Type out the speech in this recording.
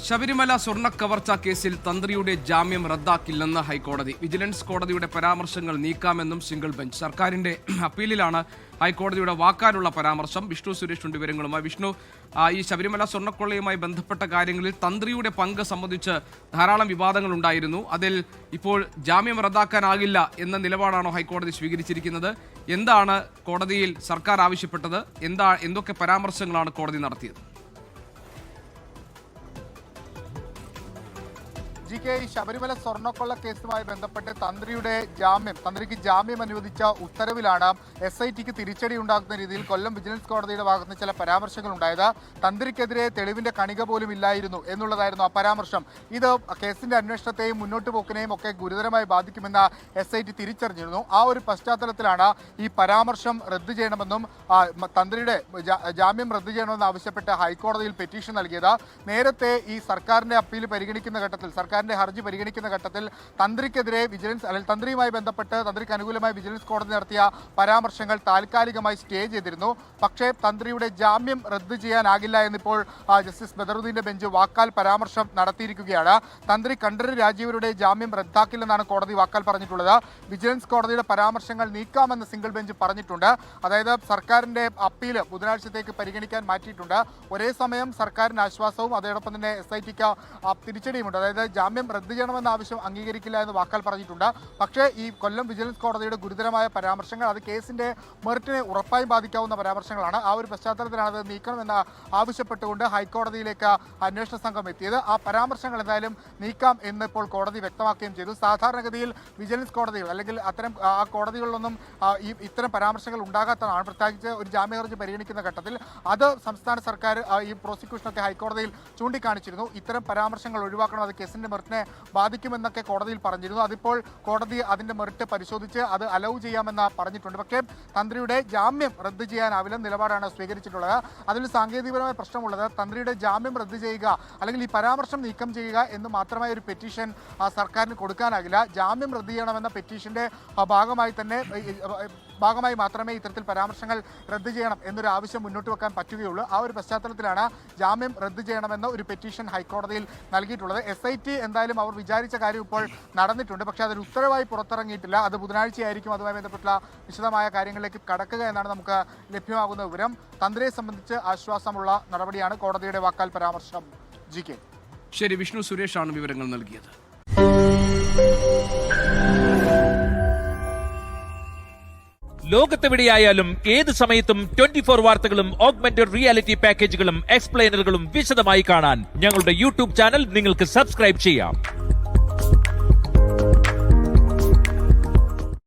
ശബരിമല സ്വർണ്ണക്കവർച്ചാ കേസിൽ തന്ത്രിയുടെ ജാമ്യം റദ്ദാക്കില്ലെന്ന് ഹൈക്കോടതി. വിജിലൻസ് കോടതിയുടെ പരാമർശങ്ങൾ നീക്കാമെന്നും സിംഗിൾ ബെഞ്ച്. സർക്കാരിന്റെ അപ്പീലിലാണ് ഹൈക്കോടതിയുടെ വാക്കാലുള്ള പരാമർശം. വിഷ്ണു സുരേഷ് ഉണ്ട് വിവരങ്ങളുമായി. വിഷ്ണു, ഈ ശബരിമല സ്വർണ്ണക്കൊള്ളയുമായി ബന്ധപ്പെട്ട കാര്യങ്ങളിൽ തന്ത്രിയുടെ പങ്ക് സംബന്ധിച്ച് ധാരാളം വിവാദങ്ങൾ ഉണ്ടായിരുന്നു. അതിൽ ഇപ്പോൾ ജാമ്യം റദ്ദാക്കാനാകില്ല എന്ന നിലപാടാണോ ഹൈക്കോടതി സ്വീകരിച്ചിരിക്കുന്നത്? എന്താണ് കോടതിയിൽ സർക്കാർ ആവശ്യപ്പെട്ടത്? എന്തൊക്കെ പരാമർശങ്ങളാണ് കോടതി നടത്തിയത്? ശബരിമല സ്വർണ്ണക്കൊള്ള കേസുമായി ബന്ധപ്പെട്ട് തന്ത്രിക്ക് ജാമ്യം അനുവദിച്ച ഉത്തരവിലാണ് SITക്ക് തിരിച്ചടി ഉണ്ടാക്കുന്ന രീതിയിൽ കൊല്ലം വിജിലൻസ് കോടതിയുടെ ഭാഗത്ത് ചില പരാമർശങ്ങൾ ഉണ്ടായത്. തന്ത്രിക്കെതിരെ തെളിവിന്റെ കണിക പോലും ഇല്ലായിരുന്നു എന്നുള്ളതായിരുന്നു ആ പരാമർശം. ഇത് കേസിന്റെ അന്വേഷണത്തെയും മുന്നോട്ട് പോക്കിനെയും ഒക്കെ ഗുരുതരമായി ബാധിക്കുമെന്ന് SIT തിരിച്ചറിഞ്ഞിരുന്നു. ആ ഒരു പശ്ചാത്തലത്തിലാണ് ഈ പരാമർശം റദ്ദു ചെയ്യണമെന്നും തന്ത്രിയുടെ ജാമ്യം റദ്ദു ചെയ്യണമെന്ന് ആവശ്യപ്പെട്ട് ഹൈക്കോടതിയിൽ പെറ്റീഷൻ നൽകിയത്. നേരത്തെ ഈ സർക്കാരിന്റെ അപ്പീൽ പരിഗണിക്കുന്ന ഘട്ടത്തിൽ ഹർജി പരിഗണിക്കുന്ന ഘട്ടത്തിൽ തന്ത്രിക്കെതിരെ തന്ത്രിയുമായി ബന്ധപ്പെട്ട് തന്ത്രിക്ക് അനുകൂലമായി വിജിലൻസ് കോടതി നടത്തിയ പരാമർശങ്ങൾ താൽക്കാലികമായി സ്റ്റേ ചെയ്തിരുന്നു. പക്ഷേ തന്ത്രിയുടെ ജാമ്യം റദ്ദു ചെയ്യാനാകില്ല എന്നിപ്പോൾ ജസ്റ്റിസ് ബദറുദ്ദീന്റെ ബെഞ്ച് വാക്കാൽ പരാമർശം നടത്തിയിരിക്കുകയാണ്. തന്ത്രി കണ്ഠരര് രാജീവരുടെ ജാമ്യം റദ്ദാക്കില്ലെന്നാണ് കോടതി വാക്കാൽ പറഞ്ഞിട്ടുള്ളത്. വിജിലൻസ് കോടതിയുടെ പരാമർശങ്ങൾ നീക്കാമെന്ന് സിംഗിൾ ബെഞ്ച് പറഞ്ഞിട്ടുണ്ട്. അതായത് സർക്കാരിന്റെ അപ്പീൽ ബുധനാഴ്ചത്തേക്ക് പരിഗണിക്കാൻ മാറ്റിയിട്ടുണ്ട്. ഒരേ സമയം സർക്കാരിന് ആശ്വാസവും അതോടൊപ്പം തന്നെ SITക്ക് തിരിച്ചടിയുമുണ്ട്. അതായത് ജാമ്യം റദ്ദു ചെയ്യണമെന്ന ആവശ്യം അംഗീകരിക്കില്ല എന്ന് വാക്കാൽ പറഞ്ഞിട്ടുണ്ട്. പക്ഷേ ഈ കൊല്ലം വിജിലൻസ് കോടതിയുടെ ഗുരുതരമായ പരാമർശങ്ങൾ അത് കേസിന്റെ മെറിറ്റിനെ ഉറപ്പായും ബാധിക്കാവുന്ന പരാമർശങ്ങളാണ്. ആ ഒരു പശ്ചാത്തലത്തിലാണ് അത് നീക്കണമെന്ന് ആവശ്യപ്പെട്ടുകൊണ്ട് ഹൈക്കോടതിയിലേക്ക് അന്വേഷണ സംഘം എത്തിയത്. ആ പരാമർശങ്ങൾ എന്തായാലും നീക്കാം എന്ന് ഇപ്പോൾ കോടതി വ്യക്തമാക്കുകയും ചെയ്തു. സാധാരണഗതിയിൽ വിജിലൻസ് കോടതികൾ അല്ലെങ്കിൽ അത്തരം കോടതികളിലൊന്നും ഇത്തരം പരാമർശങ്ങൾ ഉണ്ടാകാത്തതാണ്. പ്രത്യേകിച്ച് ഒരു ജാമ്യ ഹർജി പരിഗണിക്കുന്ന ഘട്ടത്തിൽ അത് സംസ്ഥാന സർക്കാർ ഈ പ്രോസിക്യൂഷനൊക്കെ ഹൈക്കോടതിയിൽ ചൂണ്ടിക്കാണിച്ചിരുന്നു. ഇത്തരം പരാമർശങ്ങൾ ഒഴിവാക്കണം, അത് കേസിന്റെ മെറിറ്റിനെ ബാധിക്കുമെന്നൊക്കെ കോടതിയിൽ പറഞ്ഞിരുന്നു. അതിപ്പോൾ കോടതി അതിന്റെ മെറിറ്റ് പരിശോധിച്ച് അത് അലൗ ചെയ്യാമെന്ന് പറഞ്ഞിട്ടുണ്ട്. പക്ഷേ തന്ത്രിയുടെ ജാമ്യം റദ്ദു ചെയ്യാനാവില്ല നിലപാടാണ് സ്വീകരിച്ചിട്ടുള്ളത്. അതിൽ സാങ്കേതികപരമായ പ്രശ്നമുള്ളത് തന്ത്രിയുടെ ജാമ്യം റദ്ദു ചെയ്യുക അല്ലെങ്കിൽ ഈ പരാമർശം നീക്കം ചെയ്യുക എന്ന് മാത്രമായ ഒരു പെറ്റീഷൻ സർക്കാരിന് കൊടുക്കാനാകില്ല. ജാമ്യം റദ്ദു ചെയ്യണമെന്ന പെറ്റീഷന്റെ ഭാഗമായി മാത്രമേ ഇത്തരത്തിൽ പരാമർശങ്ങൾ റദ്ദു ചെയ്യണം എന്നൊരു ആവശ്യം മുന്നോട്ട് വെക്കാൻ പറ്റുകയുള്ളൂ. ആ ഒരു പശ്ചാത്തലത്തിലാണ് ജാമ്യം റദ്ദു ചെയ്യണമെന്ന ഒരു പെറ്റീഷൻ ഹൈക്കോടതിയിൽ നൽകിയിട്ടുള്ളത്. SIT എന്തായാലും അവർ വിചാരിച്ച കാര്യം ഇപ്പോൾ നടന്നിട്ടുണ്ട്. പക്ഷേ അതൊരു ഉത്തരവായി പുറത്തിറങ്ങിയിട്ടില്ല. അത് ബുധനാഴ്ചയായിരിക്കും അതുമായി ബന്ധപ്പെട്ടുള്ള വിശദമായ കാര്യങ്ങളിലേക്ക് കടക്കുക എന്നാണ് നമുക്ക് ലഭ്യമാകുന്ന വിവരം. തന്ത്രിയെ സംബന്ധിച്ച് ആശ്വാസമുള്ള നടപടിയാണ് കോടതിയുടെ വാക്കാൽ പരാമർശം. GK. ശരി, വിഷ്ണു സുരേഷാണ് വിവരങ്ങൾ നൽകിയത്. ലോകത്തെവിടെയായാലും ഏത് സമയത്തും 24 വാർത്തകളും ഓഗ്മെന്റഡ് റിയാലിറ്റി പാക്കേജുകളും എക്സ്പ്ലെയിനറുകളും വിശദമായി കാണാൻ ഞങ്ങളുടെ YouTube ചാനൽ നിങ്ങൾക്ക് സബ്സ്ക്രൈബ് ചെയ്യാം.